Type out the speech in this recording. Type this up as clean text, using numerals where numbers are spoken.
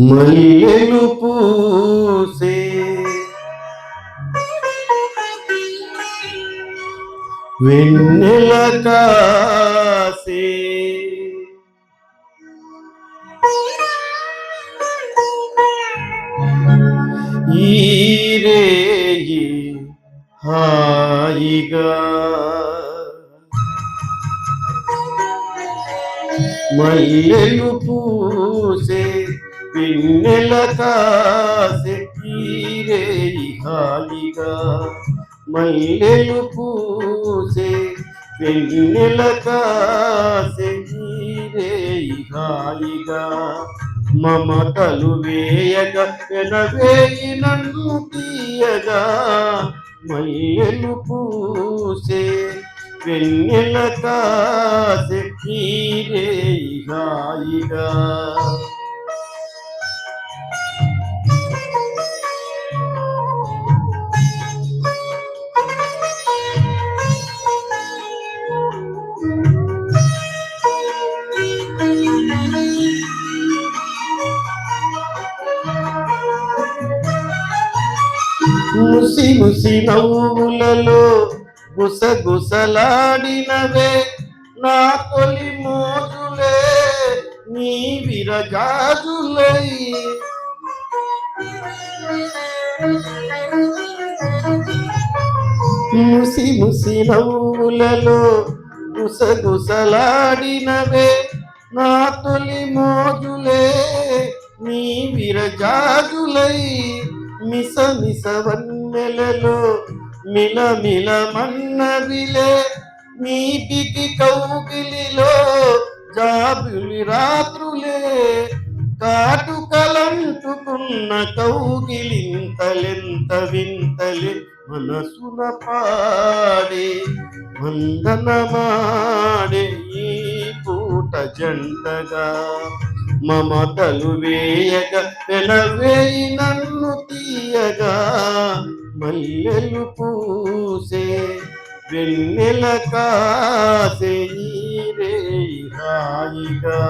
మల్లెలు పూసే వెన్నెల కాసే ఈరేయి హాయిగా మల్లెలు పూసే వెన్నెల కాసే ఈరేయి హాయిగా మల్లెలు పూసే వెన్నెల కాసే ఈరేయి హాయిగా మమతలు వేయగా వెనవేయి నన్ను తీయగా మల్లెలు పూసే వెన్నెల కాసే ఈరేయి హాయిగా ముసి ముసి నవ్వులలో గుసగుసలాడినవే నా తొలి మోజులే నీ విరజాజులై ముసి ముసి నవ్వులలో గుసగుసలాడినవే నా తొలి మోజులే నీ విరజాజులై మిస మిస వన్నెలలో మిల మిల మన్నవిలే నీటికి కౌగిలిలో జాబులి రాత్రులే కాటుకలంటుకున్న కౌగిలింతలెంత వింతలే మనసున పాడే వందనమాడే ఈ పూట జంటగా మమతలు వేయగా వెనవేయి నన్ను తీయగా మల్లెలు పూసే వెన్నెల కాసే ఈరేయి హాయిగా